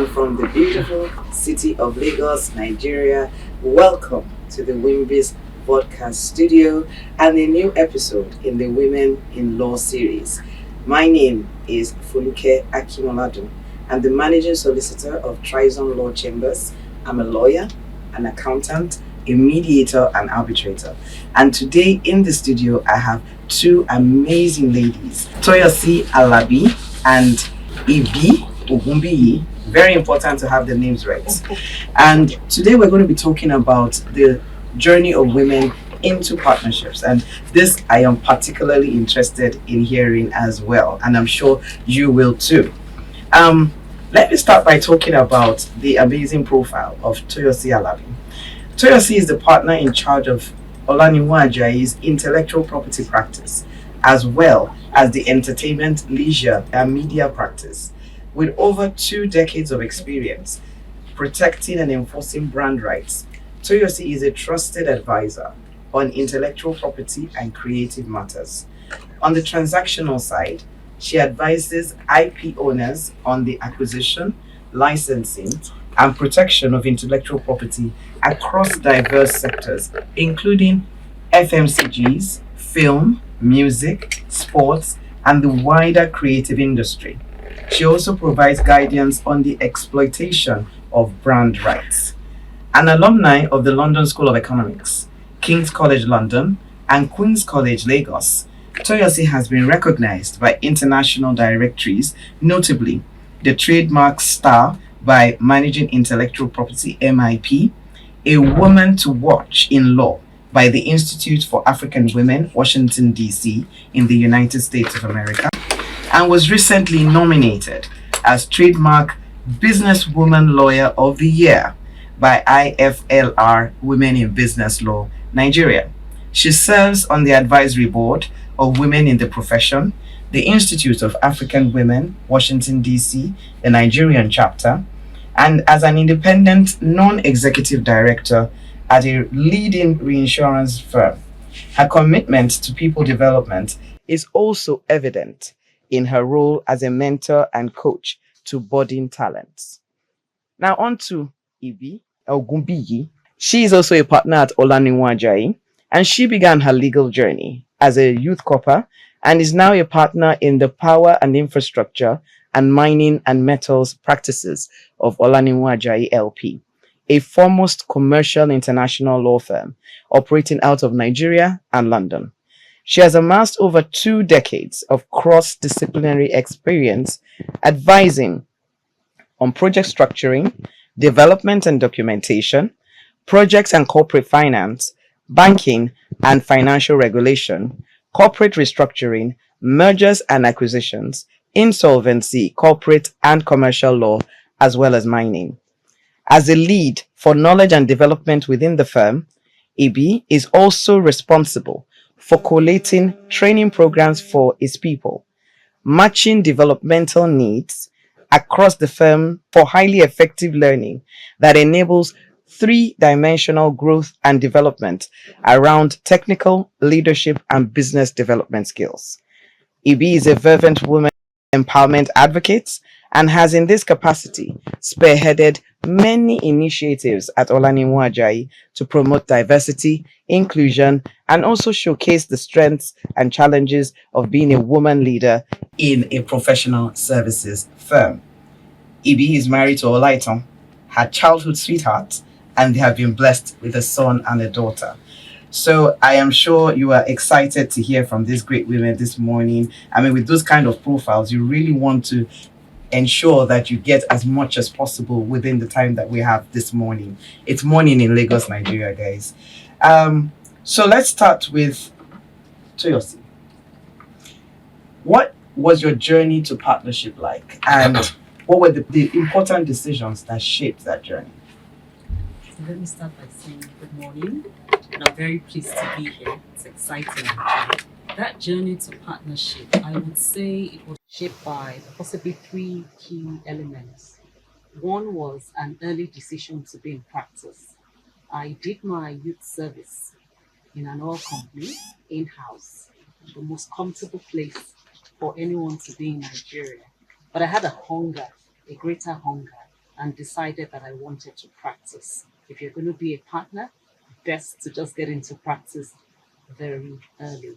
and from the beautiful city of Lagos, Nigeria. Welcome to the Wimbi's podcast studio and a new episode in the Women in Law series. My name is Foluke Akinmoladun. I'm the managing solicitor of Trizon Law Chambers. I'm a lawyer, an accountant, a mediator, and arbitrator. And today in the studio, I have two amazing ladies, Toyosi Alabi and Ibi Ogunbiyi. Very important to have the names right. And today we're going to be talking about the journey of women into partnerships. And this I am particularly interested in hearing as well. And I'm sure you will too. Let me start by talking about the amazing profile of Toyosi Alabi. Toyosi is the partner in charge of Olaniwun Ajayi's intellectual property practice, as well as the entertainment, leisure, and media practice. With over 2 decades of experience protecting and enforcing brand rights, Toyosi is a trusted advisor on intellectual property and creative matters. On the transactional side, she advises IP owners on the acquisition, licensing, and protection of intellectual property across diverse sectors, including FMCGs, film, music, sports, and the wider creative industry. She also provides guidance on the exploitation of brand rights. An alumni of the London School of Economics, King's College London, and Queen's College Lagos, Toyosi has been recognized by international directories, notably the Trademark Star by Managing Intellectual Property MIP, a Woman to Watch in Law by the Institute for African Women, Washington, D.C., in the United States of America, and was recently nominated as Trademark Businesswoman Lawyer of the Year by IFLR Women in Business Law, Nigeria. She serves on the advisory board of Women in the Profession, the Institute of African Women, Washington, D.C., the Nigerian chapter, and as an independent non-executive director at a leading reinsurance firm. Her commitment to people development is also evident in her role as a mentor and coach to budding talents. Now on to Ibi Ogunbiyi. She is also a partner at Olaniwun Ajayi, and she began her legal journey as a youth corper and is now a partner in the power and infrastructure and mining and metals practices of Olaniwun Ajayi LP, a foremost commercial international law firm operating out of Nigeria and London. She has amassed over 2 decades of cross-disciplinary experience advising on project structuring, development and documentation, projects and corporate finance, banking and financial regulation, corporate restructuring, mergers and acquisitions, insolvency, corporate and commercial law, as well as mining. As a lead for knowledge and development within the firm, Ibi is also responsible for collating training programs for its people, matching developmental needs across the firm for highly effective learning that enables 3-dimensional growth and development around technical, leadership, and business development skills. Ibi is a fervent woman empowerment advocate and has in this capacity spearheaded many initiatives at Olaniwun Ajayi to promote diversity, inclusion, and also showcase the strengths and challenges of being a woman leader in a professional services firm. Ibi is married to Olaiton, her childhood sweetheart, and they have been blessed with a son and a daughter. So I am sure you are excited to hear from these great women this morning. I mean, with those kind of profiles, you really want to ensure that you get as much as possible within the time that we have this morning. It's morning in Lagos, Nigeria, guys. So let's start with Toyosi. What was your journey to partnership like? And what were the important decisions that shaped that journey? So let me start by saying good morning. And I'm very pleased to be here. It's exciting. That journey to partnership, I would say it was shaped by possibly 3 key elements. One was an early decision to be in practice. I did my youth service in an oil company in-house, the most comfortable place for anyone to be in Nigeria. But I had a hunger, a greater hunger and decided that I wanted to practice. If you're going to be a partner, best to just get into practice very early.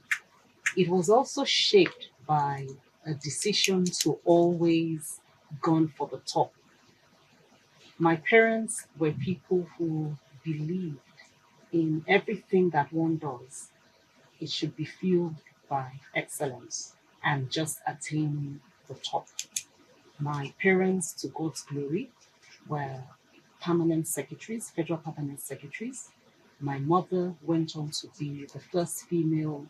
It was also shaped by a decision to always gun for the top. My parents were people who believed in everything that one does, it should be fueled by excellence and just attaining the top. My parents, to God's glory, were permanent secretaries, federal permanent secretaries. My mother went on to be the first female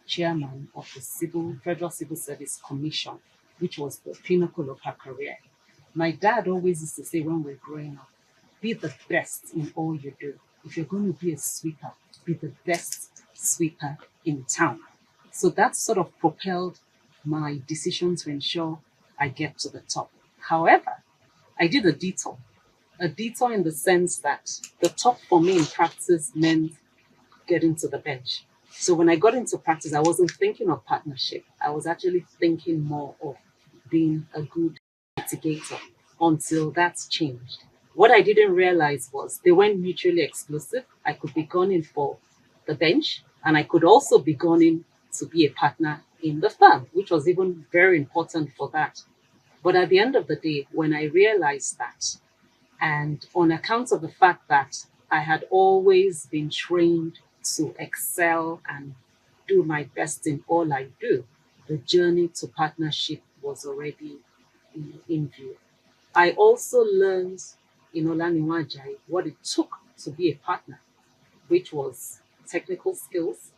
chairman of the Federal Civil Service Commission, which was the pinnacle of her career. My dad always used to say when we were growing up, be the best in all you do. If you're going to be a sweeper, be the best sweeper in town. So that sort of propelled my decision to ensure I get to the top. However, I did a detour in the sense that the top for me in practice meant getting to the bench. So when I got into practice, I wasn't thinking of partnership. I was actually thinking more of being a good litigator until that's changed. What I didn't realize was they weren't mutually exclusive. I could be gunning for the bench and I could also be gunning to be a partner in the firm, which was even very important for that. But at the end of the day, when I realized that, and on account of the fact that I had always been trained to excel and do my best in all I do, the journey to partnership was already in view. I also learned in Olaniwun Ajayi what it took to be a partner, which was technical skills,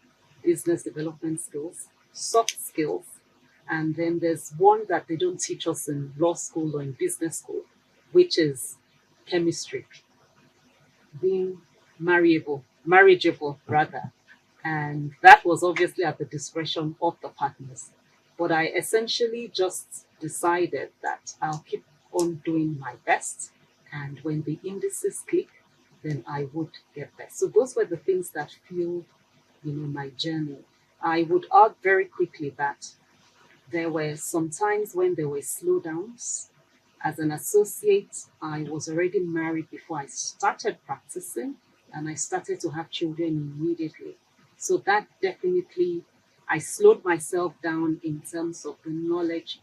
business development skills, soft skills, and then there's one that they don't teach us in law school or in business school, which is chemistry, being marriageable rather. And that was obviously at the discretion of the partners. But I essentially just decided that I'll keep on doing my best. And when the indices click, then I would get there. So those were the things that fueled, my journey. I would add very quickly that there were some times when there were slowdowns. As an associate, I was already married before I started practicing, and I started to have children immediately. So that definitely, I slowed myself down in terms of the knowledge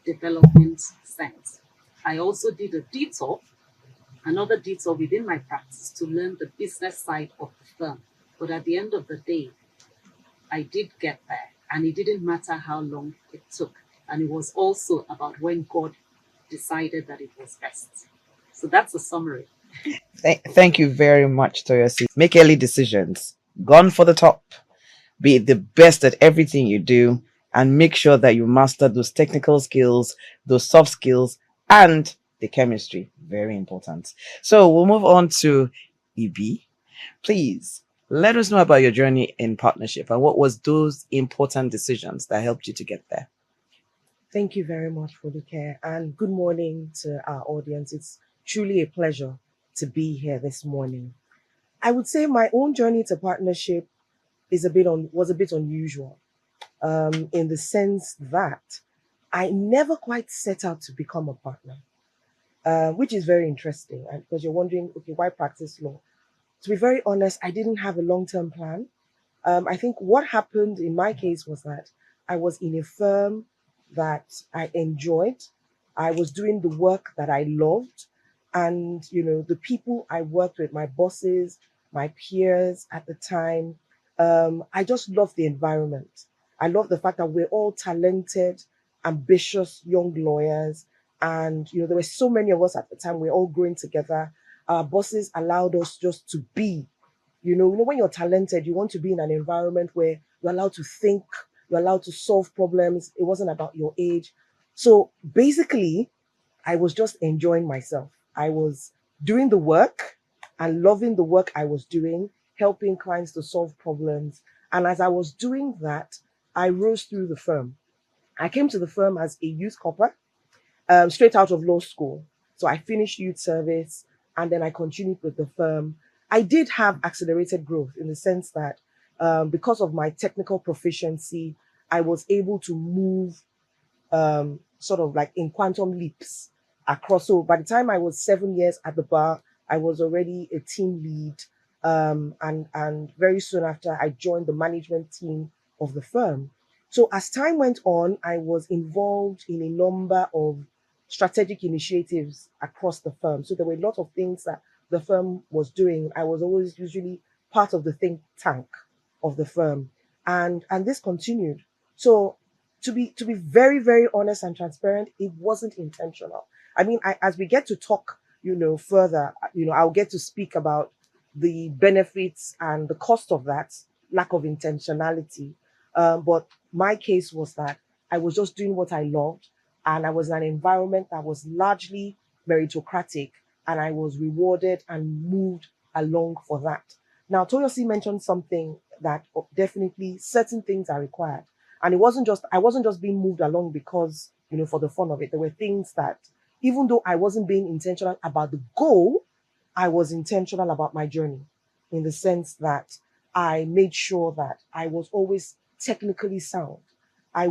development sense. I also did another detour within my practice to learn the business side of the firm. But at the end of the day, I did get there, and it didn't matter how long it took. And it was also about when God decided that it was best. So that's a summary. Thank you very much, Toyosi. Make early decisions. Gone for the top. Be the best at everything you do, and make sure that you master those technical skills, those soft skills, and the chemistry. Very important. So we'll move on to Ibi. Please let us know about your journey in partnership and what was those important decisions that helped you to get there. Thank you very much, Foluke, and good morning to our audience. It's truly a pleasure to be here this morning. I would say my own journey to partnership was a bit unusual, in the sense that I never quite set out to become a partner, which is very interesting. Because you're wondering, okay, why practice law? To be very honest, I didn't have a long-term plan. I think what happened in my case was that I was in a firm that I enjoyed. I was doing the work that I loved. And, the people I worked with, my bosses, my peers at the time, I just loved the environment. I love the fact that we're all talented, ambitious young lawyers. And, there were so many of us at the time, we're all growing together. Our bosses allowed us just to be. When you're talented, you want to be in an environment where you're allowed to think, you're allowed to solve problems. It wasn't about your age. So basically, I was just enjoying myself. I was doing the work and loving the work I was doing, helping clients to solve problems. And as I was doing that, I rose through the firm. I came to the firm as a youth corper, straight out of law school. So I finished youth service and then I continued with the firm. I did have accelerated growth in the sense that because of my technical proficiency, I was able to move sort of like in quantum leaps. across. So by the time I was 7 years at the bar, I was already a team lead. And very soon after, I joined the management team of the firm. So as time went on, I was involved in a number of strategic initiatives across the firm. So there were a lot of things that the firm was doing. I was always usually part of the think tank of the firm, and this continued. So to be very very honest and transparent, it wasn't intentional. I mean, as we get to talk, further, I'll get to speak about the benefits and the cost of that lack of intentionality. But my case was that I was just doing what I loved, and I was in an environment that was largely meritocratic, and I was rewarded and moved along for that. Now, Toyosi mentioned something that definitely certain things are required. And I wasn't just being moved along because, for the fun of it. There were things that, even though I wasn't being intentional about the goal, I was intentional about my journey, in the sense that I made sure that I was always technically sound. I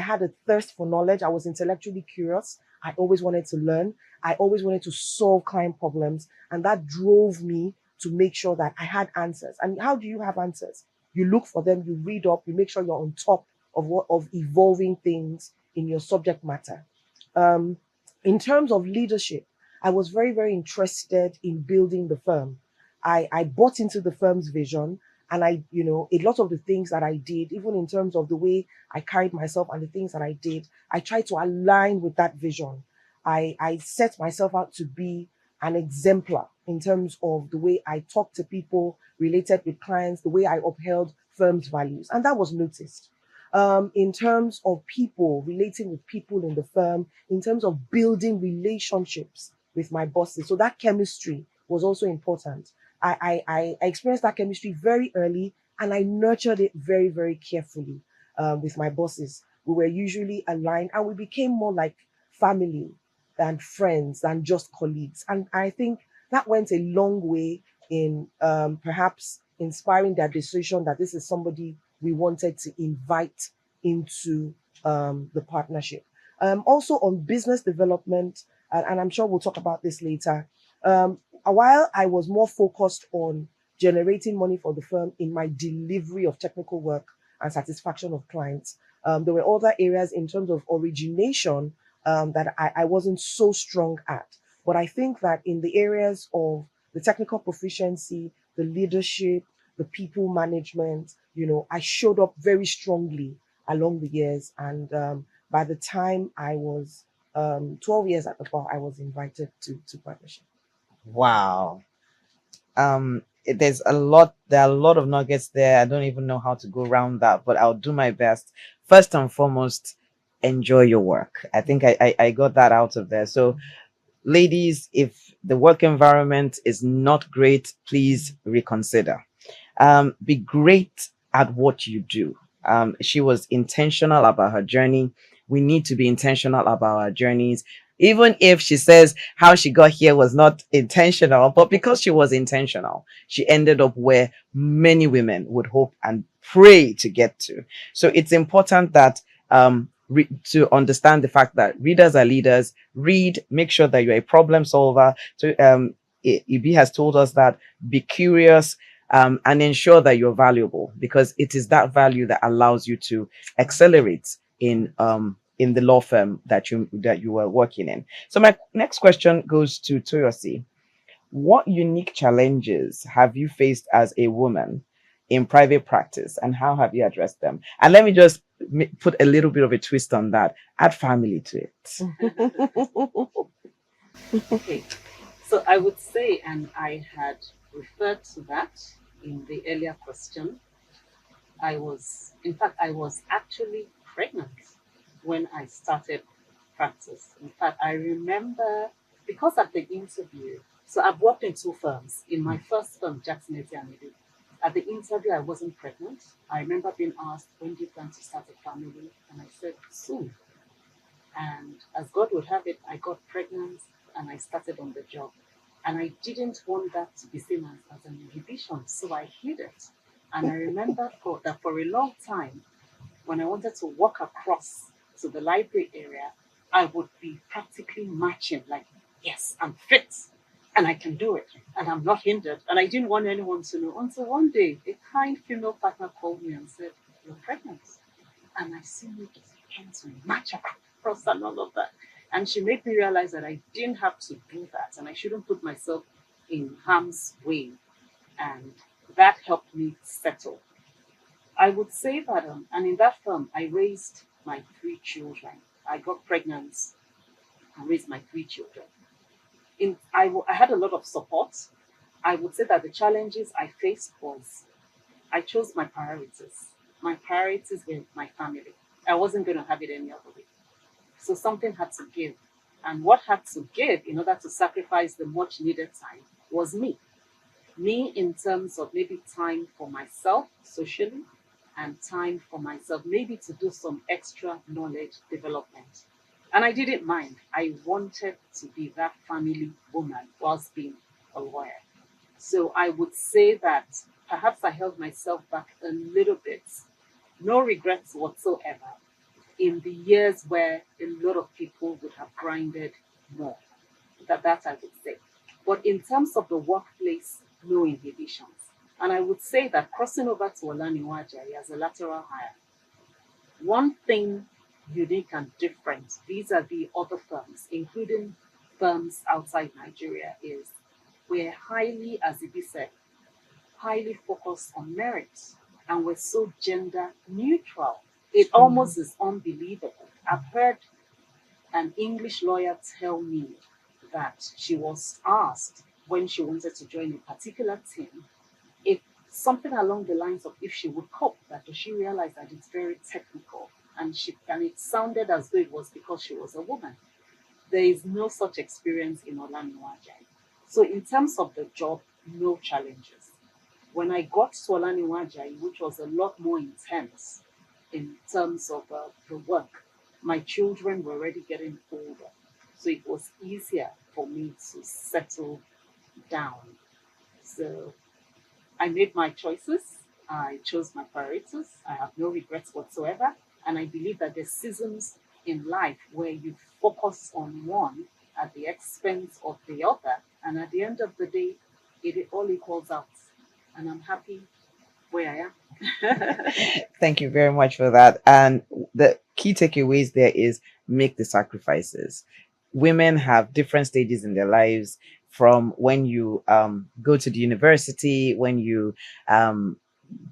had a thirst for knowledge. I was intellectually curious. I always wanted to learn. I always wanted to solve client problems. And that drove me to make sure that I had answers. And how do you have answers? You look for them, you read up, you make sure you're on top of evolving things in your subject matter. Um, in terms of leadership, I was very, very interested in building the firm. I bought into the firm's vision, and a lot of the things that I did, even in terms of the way I carried myself and the things that I did, I tried to align with that vision. I set myself out to be an exemplar in terms of the way I talked to people, related with clients, the way I upheld firm's values, and that was noticed. In terms of people, relating with people in the firm, in terms of building relationships with my bosses. So that chemistry was also important. I experienced that chemistry very early, and I nurtured it very, very carefully with my bosses. We were usually aligned, and we became more like family than friends, than just colleagues. And I think that went a long way in perhaps inspiring their decision that this is somebody we wanted to invite into the partnership. Also on business development, and I'm sure we'll talk about this later. While I was more focused on generating money for the firm in my delivery of technical work and satisfaction of clients, there were other areas in terms of origination that I wasn't so strong at. But I think that in the areas of the technical proficiency, the leadership, the people management, I showed up very strongly along the years. And by the time I was 12 years at the bar, I was invited to partnership. Wow. There's a lot. There are a lot of nuggets there. I don't even know how to go around that, but I'll do my best. First and foremost, enjoy your work. I think I got that out of there. So, ladies, if the work environment is not great, please reconsider. Be great at what you do. She was intentional about her journey. We need to be intentional about our journeys. Even if she says how she got here was not intentional, but because she was intentional, she ended up where many women would hope and pray to get to. So it's important that to understand the fact that readers are leaders. Read, make sure that you're a problem solver. So Ibi has told us that be curious, and ensure that you're valuable, because it is that value that allows you to accelerate in the law firm that you were working in. So my next question goes to Toyosi. What unique challenges have you faced as a woman in private practice, and how have you addressed them? And let me just put a little bit of a twist on that. Add family to it. Okay, so I would say, and I had referred to that in the earlier question, in fact, I was actually pregnant when I started practice. In fact, I remember because at the interview, so I've worked in two firms. In my first firm, Jackson and Edu, at the interview, I wasn't pregnant. I remember being asked, when do you plan to start a family? And I said, soon. And as God would have it, I got pregnant and I started on the job. And I didn't want that to be seen as an inhibition, so I hid it. And I remember that for a long time, when I wanted to walk across to the library area, I would be practically marching like, yes, I'm fit and I can do it and I'm not hindered. And I didn't want anyone to know until one day a kind female partner called me and said, "You're pregnant." And I see you just begin to march across and all of that. And she made me realize that I didn't have to do that and I shouldn't put myself in harm's way. And that helped me settle. I would say that, and in that firm, I raised my three children. I got pregnant and raised my three children. I had a lot of support. I would say that the challenges I faced was I chose my priorities. My priorities were my family. I wasn't going to have it any other way. So something had to give. And what had to give in order to sacrifice the much needed time was me. Me in terms of maybe time for myself socially and time for myself, maybe to do some extra knowledge development. And I didn't mind. I wanted to be that family woman whilst being a lawyer. So I would say that perhaps I held myself back a little bit. No regrets whatsoever in the years where a lot of people would have grinded more. That I would say. But in terms of the workplace, no inhibitions. And I would say that crossing over to Olaniwun Ajayi as a lateral hire, one thing unique and different vis-a-vis other firms, including firms outside Nigeria, is we're highly, as Ibi said, highly focused on merit. And we're so gender neutral. It almost is unbelievable. I've heard an English lawyer tell me that she was asked when she wanted to join a particular team if something along the lines of if she would cope, that does she realize that it's very technical, and it sounded as though it was because she was a woman. There is no such experience in Olaniwun Ajayi. So in terms of the job, no challenges. When I got to Olaniwun Ajayi, which was a lot more intense in terms of the work, my children were already getting older. So it was easier for me to settle down. So I made my choices. I chose my priorities. I have no regrets whatsoever. And I believe that there's seasons in life where you focus on one at the expense of the other. And at the end of the day, it all equals out. And I'm happy where I am. Thank you very much for that. And the key takeaways there is make the sacrifices. Women have different stages in their lives, from when you go to the university, when you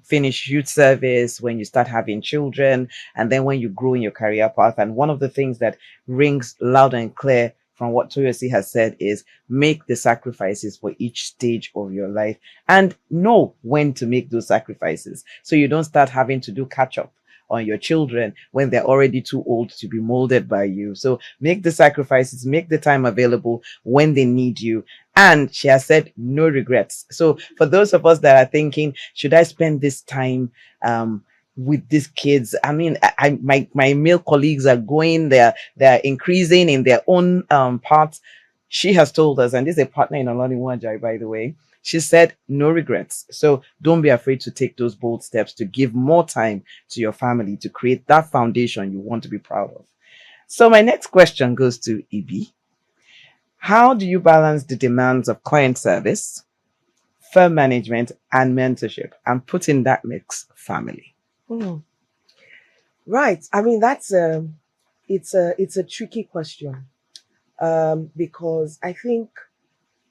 finish youth service, when you start having children, and then when you grow in your career path. And one of the things that rings loud and clear from what Toyosi has said is make the sacrifices for each stage of your life and know when to make those sacrifices, so you don't start having to do catch up on your children when they're already too old to be molded by you. So make the sacrifices, make the time available when they need you. And she has said no regrets. So for those of us that are thinking, should I spend this time with these kids? I mean, my male colleagues are going, they're increasing in their own parts. She has told us, and this is a partner in Olaniwun Ajayi, by the way. She said no regrets. So don't be afraid to take those bold steps to give more time to your family, to create that foundation you want to be proud of. So my next question goes to Ibi. How do you balance the demands of client service, firm management, and mentorship, and put in that mix family? Right. I mean, it's a tricky question, because I think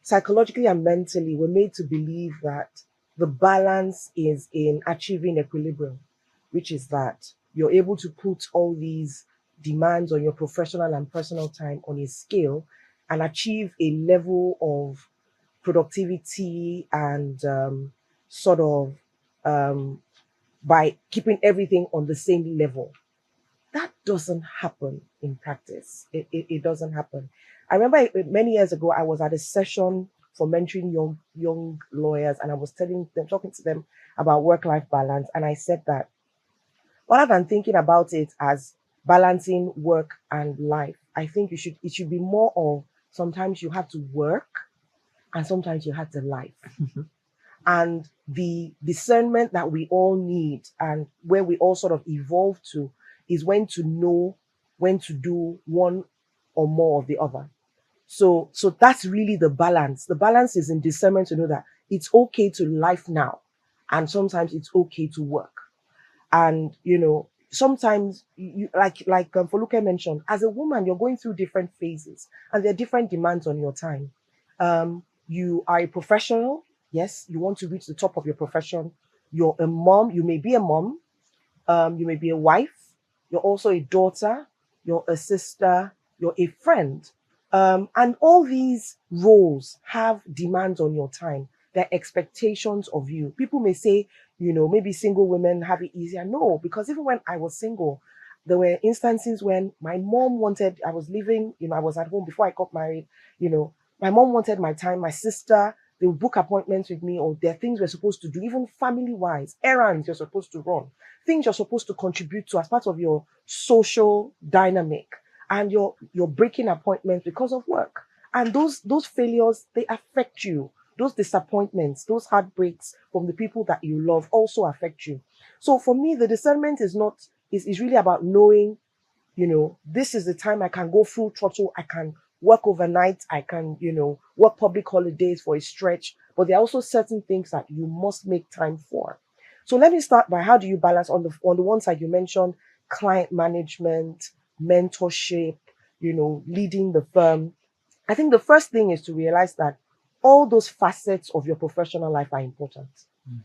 psychologically and mentally we're made to believe that the balance is in achieving equilibrium, which is that you're able to put all these demands on your professional and personal time on a scale and achieve a level of productivity and sort of um, by keeping everything on the same level. That doesn't happen in practice. It doesn't happen. I remember many years ago, I was at a session for mentoring young lawyers, and I was talking to them about work-life balance. And I said that rather than thinking about it as balancing work and life, I think it should be more of sometimes you have to work and sometimes you have to life. And the discernment that we all need and where we all sort of evolve to is when to know when to do one or more of the other. So that's really the balance. The balance is in discernment to know that it's okay to life now, and sometimes it's okay to work. And sometimes Foluke mentioned, as a woman, you're going through different phases, and there are different demands on your time. You are a professional. Yes, you want to reach the top of your profession. You're a mom. You may be a mom. You may be a wife. You're also a daughter. You're a sister. You're a friend. And all these roles have demands on your time. There are expectations of you. People may say, maybe single women have it easier. No, because even when I was single, there were instances when my mom wanted, I was living, I was at home before I got married, my mom wanted my time, my sister, they would book appointments with me, or there are things we're supposed to do, even family wise, errands you're supposed to run, things you're supposed to contribute to as part of your social dynamic, and you're breaking appointments because of work. And those failures, they affect you. Those disappointments, those heartbreaks from the people that you love also affect you. So for me, the discernment is really about knowing, this is the time I can go full throttle, I can work overnight, I can, work public holidays for a stretch, but there are also certain things that you must make time for. So let me start by, how do you balance? On the one side, you mentioned client management, mentorship, leading the firm. I think the first thing is to realize that all those facets of your professional life are important. Mhm.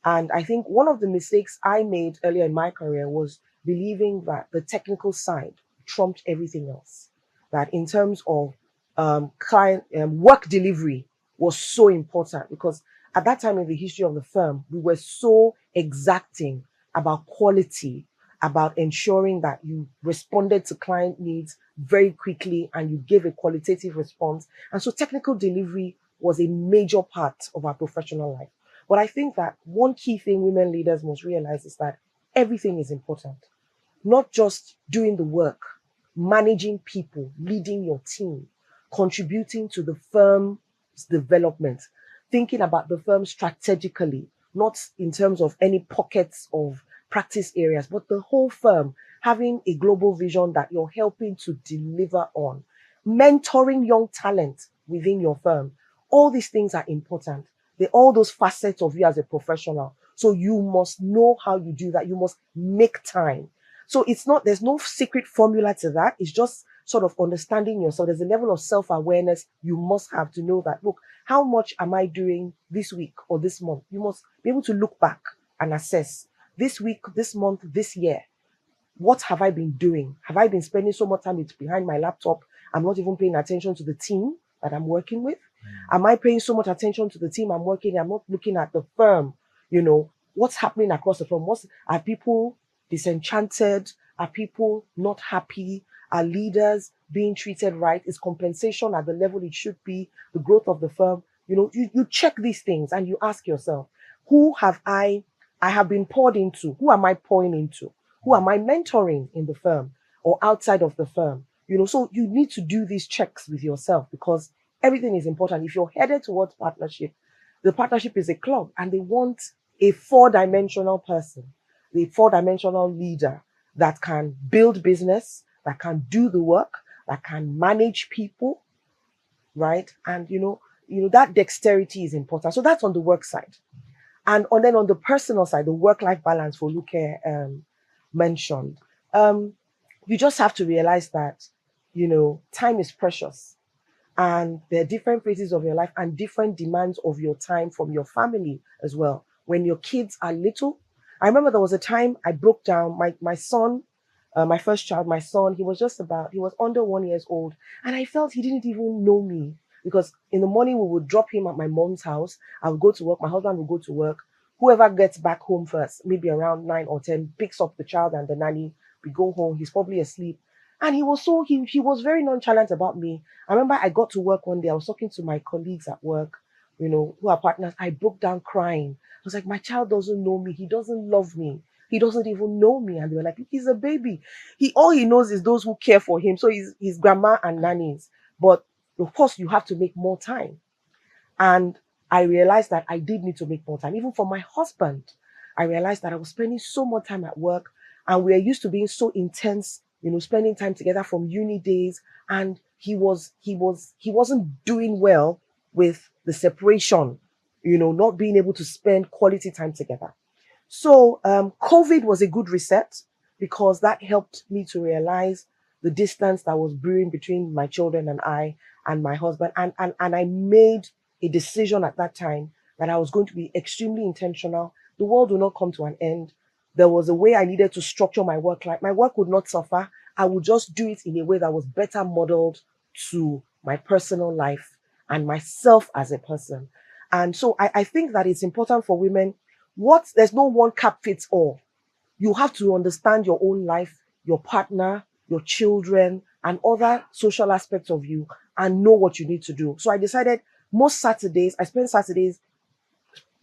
And I think one of the mistakes I made earlier in my career was believing that the technical side trumped everything else. That in terms of client work delivery was so important, because at that time in the history of the firm, we were so exacting about quality, about ensuring that you responded to client needs very quickly and you gave a qualitative response. And so technical delivery was a major part of our professional life. But I think that one key thing women leaders must realize is that everything is important. Not just doing the work, managing people, leading your team, contributing to the firm's development, thinking about the firm strategically, not in terms of any pockets of practice areas, but the whole firm, having a global vision that you're helping to deliver on, mentoring young talent within your firm. All these things are important. All those facets of you as a professional. So you must know how you do that. You must make time. So there's no secret formula to that. It's just sort of understanding yourself. There's a level of self-awareness you must have to know that, look, how much am I doing this week or this month? You must be able to look back and assess this week, this month, this year. What have I been doing? Have I been spending so much time behind my laptop? I'm not even paying attention to the team that I'm working with. Am I paying so much attention to the team I'm working? I'm not looking at the firm. What's happening across the firm? Are people disenchanted? Are people not happy? Are leaders being treated right? Is compensation at the level it should be? The growth of the firm? You check these things and you ask yourself, who have I have been poured into? Who am I pouring into? Who am I mentoring in the firm or outside of the firm? So you need to do these checks with yourself, because everything is important. If you're headed towards partnership, the partnership is a club and they want a 4-dimensional person, a 4-dimensional leader that can build business, that can do the work, that can manage people, right? And that dexterity is important. So that's on the work side. And then on the personal side, the work-life balance Foluke mentioned. You just have to realize that, time is precious. And there are different phases of your life and different demands of your time from your family as well. When your kids are little, I remember there was a time I broke down. My son, my first child, my son, he was under 1 year old. And I felt he didn't even know me, because in the morning we would drop him at my mom's house. I would go to work. My husband would go to work. Whoever gets back home first, maybe around 9 or 10, picks up the child and the nanny. We go home. He's probably asleep. And he was very nonchalant about me. I remember I got to work one day. I was talking to my colleagues at work, who are partners. I broke down crying. I was like, my child doesn't know me. He doesn't love me. He doesn't even know me. And they were like, he's a baby. All he knows is those who care for him. So his grandma and nannies. But of course, you have to make more time. And I realized that I did need to make more time. Even for my husband, I realized that I was spending so much time at work, and we are used to being so intense spending time together from uni days, and he wasn't doing well with the separation, not being able to spend quality time together. So COVID was a good reset because that helped me to realize the distance that was brewing between my children and I and my husband. And I made a decision at that time that I was going to be extremely intentional. The world will not come to an end. There was a way I needed to structure my work life. My work would not suffer. I would just do it in a way that was better modeled to my personal life and myself as a person. And so I think that it's important for women. There's no one cap fits all. You have to understand your own life, your partner, your children, and other social aspects of you, and know what you need to do. So I decided I spend Saturdays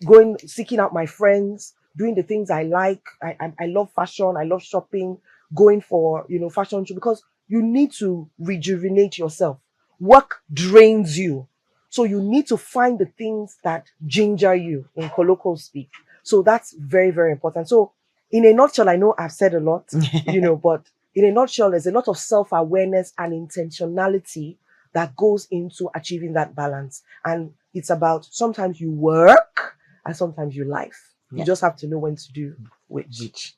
going, seeking out my friends, doing the things I like. I love fashion. I love shopping, going for, fashion show, because you need to rejuvenate yourself. Work drains you. So you need to find the things that ginger you, in colloquial speak. So that's very, very important. So in a nutshell, I know I've said a lot, but in a nutshell, there's a lot of self-awareness and intentionality that goes into achieving that balance. And it's about, sometimes you work and sometimes you life. You just have to know when to do which.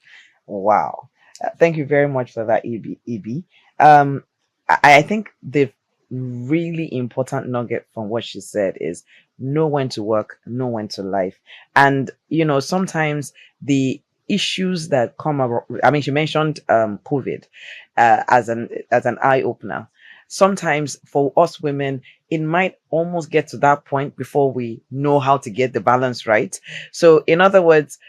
Wow. Thank you very much for that, Ibi. I think the really important nugget from what she said is know when to work, know when to life. And, sometimes the issues that come up, I mean, she mentioned COVID as an eye opener. Sometimes for us women, it might almost get to that point before we know how to get the balance right. So in other words,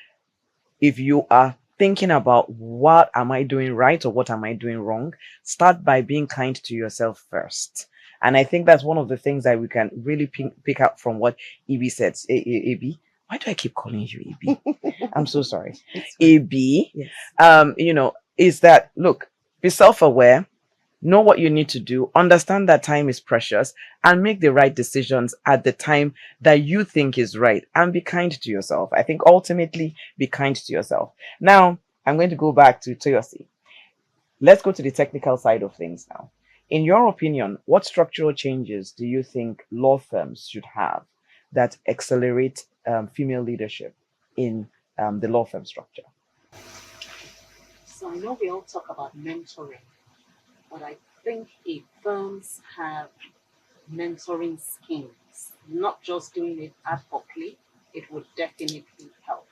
if you are thinking about what am I doing right or what am I doing wrong, start by being kind to yourself first. And I think that's one of the things that we can really pick up from what Ibi said. Ibi, why do I keep calling you Ibi? I'm so sorry. Ibi, Yes. Is that, look, be self-aware, know what you need to do, understand that time is precious, and make the right decisions at the time that you think is right, and be kind to yourself. I think ultimately be kind to yourself. Now, I'm going to go back to Toyosi. Let's go to the technical side of things now. In your opinion, what structural changes do you think law firms should have that accelerate female leadership in the law firm structure? So I know we all talk about mentoring, but I think if firms have mentoring schemes, not just doing it ad hocly, it would definitely help.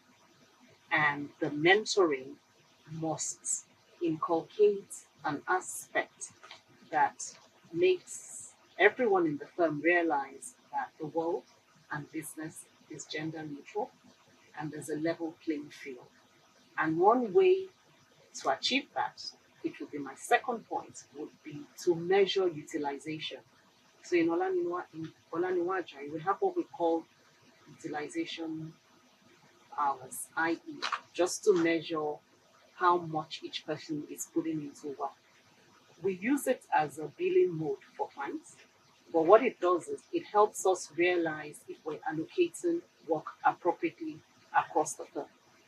And the mentoring must inculcate an aspect that makes everyone in the firm realize that the world and business is gender neutral and there's a level playing field. And one way to achieve that, it would be my second point, would be to measure utilization. So in Olaniwun Ajayi, we have what we call utilization hours, i.e., just to measure how much each person is putting into work. We use it as a billing mode for clients, but what it does is it helps us realize if we're allocating work appropriately across the firm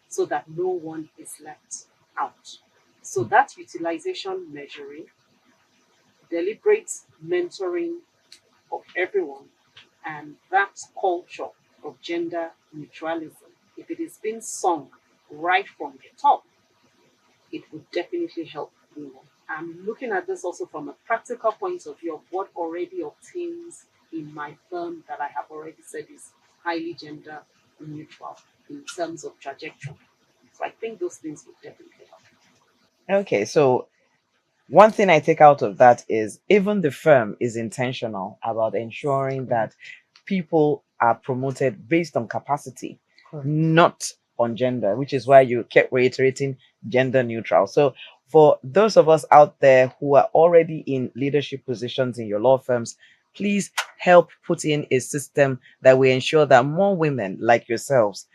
so that no one is left out. So that utilization measuring, deliberate mentoring of everyone, and that culture of gender neutralism, if it is being sung right from the top, it would definitely help women. I'm looking at this also from a practical point of view of what already obtains in my firm that I have already said is highly gender neutral in terms of trajectory. So I think those things would definitely help. Okay, so one thing I take out of that is even the firm is intentional about ensuring that people are promoted based on capacity, not on gender, which is why you kept reiterating gender neutral. So for those of us out there who are already in leadership positions in your law firms, please help put in a system that will ensure that more women like yourselves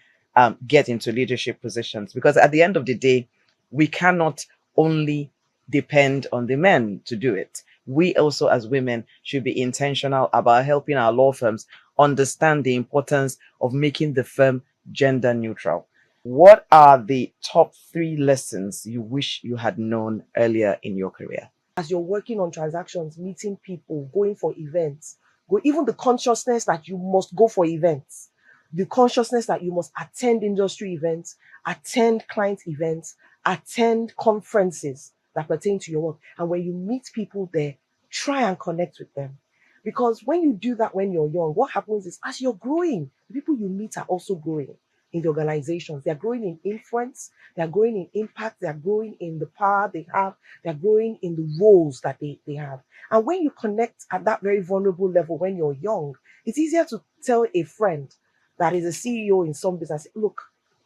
get into leadership positions. Because at the end of the day, we cannot only depend on the men to do it. We also, as women, should be intentional about helping our law firms understand the importance of making the firm gender neutral. What are the top 3 lessons you wish you had known earlier in your career? As you're working on transactions, meeting people, going for events, even the consciousness that you must go for events, the consciousness that you must attend industry events, attend client events, attend conferences that pertain to your work. And when you meet people there, try and connect with them. Because when you do that when you're young, what happens is as you're growing, the people you meet are also growing in the organizations. They're growing in influence, they're growing in impact, they're growing in the power they have, they're growing in the roles that they have. And when you connect at that very vulnerable level when you're young, it's easier to tell a friend that is a CEO in some business, look,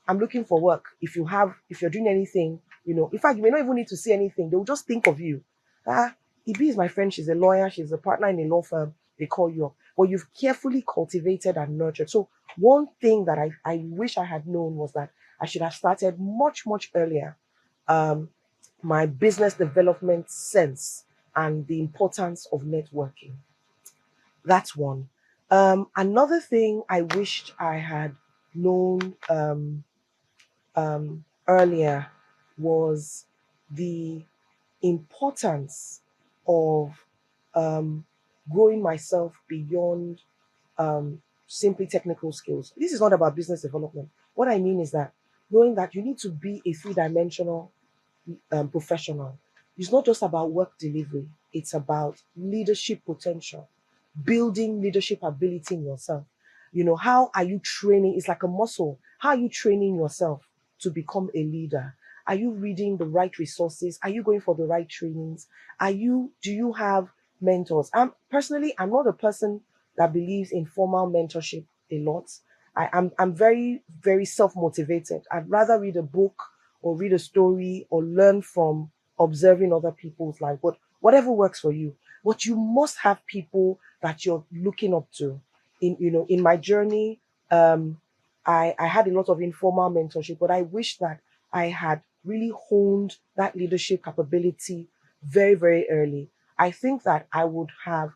I'm looking for work. If you're doing anything, in fact, you may not even need to say anything. They'll just think of you. Ibi is my friend. She's a lawyer. She's a partner in a law firm. They call you up. But you've carefully cultivated and nurtured. So one thing that I wish I had known was that I should have started much, much earlier. My business development sense and the importance of networking. That's one. Another thing I wished I had known earlier was the importance of growing myself beyond simply technical skills. This is not about business development. What I mean is that knowing that you need to be a three-dimensional professional. It's not just about work delivery, it's about leadership potential, building leadership ability in yourself. How are you training? It's like a muscle. How are you training yourself to become a leader? Are you reading the right resources? Are you going for the right trainings? Do you have mentors? I'm not a person that believes in formal mentorship a lot. I'm very, very self-motivated. I'd rather read a book or read a story or learn from observing other people's life. But whatever works for you. But you must have people that you're looking up to. In my journey, I had a lot of informal mentorship, but I wish that I had really honed that leadership capability very, very early. I think that I would have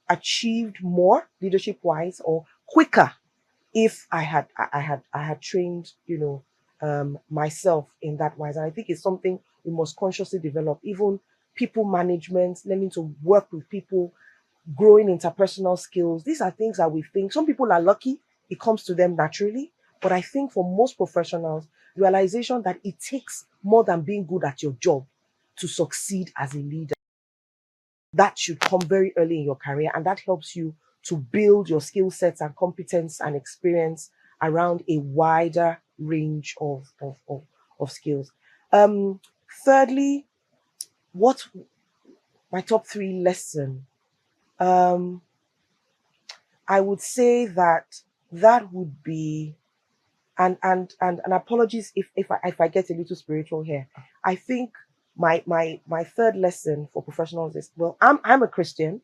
achieved more leadership wise or quicker if I had trained, myself in that wise. And I think it's something we must consciously develop. Even people management, learning to work with people, growing interpersonal skills. These are things that we think some people are lucky, it comes to them naturally. But I think for most professionals, realization that it takes more than being good at your job to succeed as a leader. That should come very early in your career, and that helps you to build your skill sets and competence and experience around a wider range of skills. Thirdly, what my top 3 lesson? I would say that would be, and apologies if I get a little spiritual here. I think my third lesson for professionals is, well, I'm a Christian,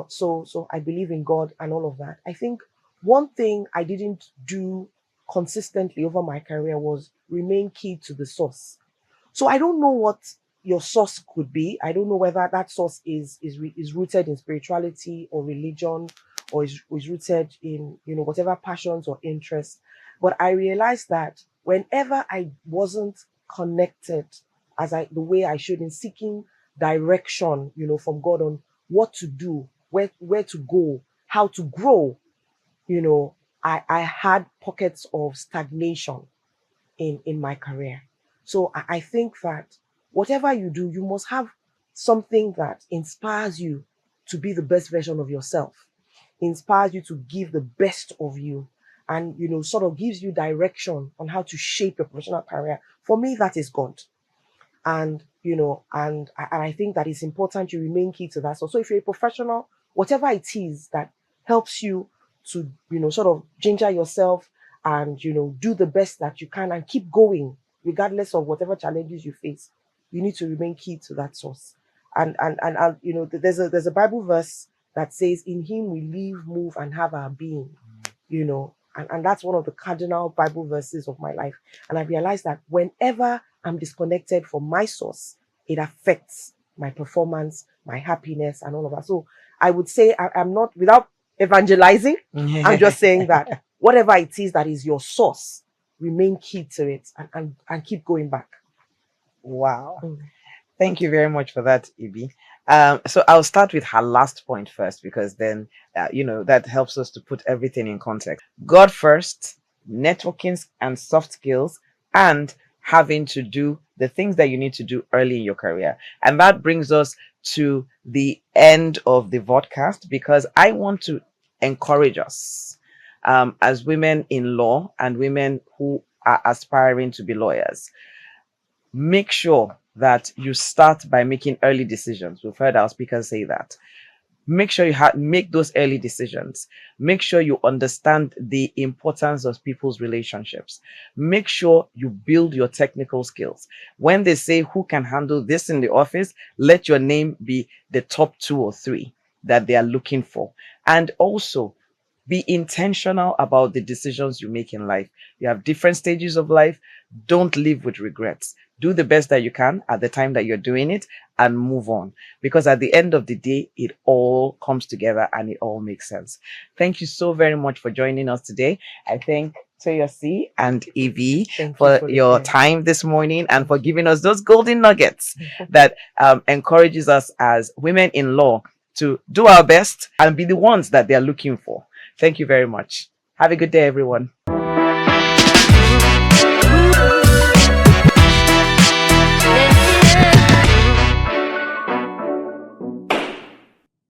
so I believe in God and all of that. I think one thing I didn't do consistently over my career was remain key to the source. So I don't know what your source could be. I don't know whether that source is rooted in spirituality or religion, or is rooted in whatever passions or interests. But I realized that whenever I wasn't connected the way I should in seeking direction, from God on what to do, where to go, how to grow, I had pockets of stagnation in my career. So I think that whatever you do, you must have something that inspires you to be the best version of yourself, inspires you to give the best of you, and sort of gives you direction on how to shape your professional career. For me, that is God. And I think that it's important you remain key to that. So if you're a professional, whatever it is that helps you to sort of ginger yourself and do the best that you can and keep going regardless of whatever challenges you face, you need to remain key to that source. And there's a Bible verse that says, in him we live, move, and have our being. And that's one of the cardinal Bible verses of my life. And I realized that whenever I'm disconnected from my source, it affects my performance, my happiness, and all of that. So I would say I'm not, without evangelizing, I'm just saying that whatever it is that is your source, remain key to it and keep going back. Wow. Mm. Thank you very much for that, Ibi. So I'll start with her last point first, because then, that helps us to put everything in context. God first, networking and soft skills, and having to do the things that you need to do early in your career. And that brings us to the end of the podcast, because I want to encourage us, as women in law and women who are aspiring to be lawyers. Make sure that you start by making early decisions. We've heard our speakers say that. Make sure you make those early decisions. Make sure you understand the importance of people's relationships. Make sure you build your technical skills. When they say who can handle this in the office, let your name be the top 2 or 3 that they are looking for. And also, be intentional about the decisions you make in life. You have different stages of life. Don't live with regrets. Do the best that you can at the time that you're doing it and move on. Because at the end of the day, it all comes together and it all makes sense. Thank you so very much for joining us today. I thank Toyosi and Ibi for your time this morning and for giving us those golden nuggets that encourages us as women in law to do our best and be the ones that they're looking for. Thank you very much. Have a good day, everyone.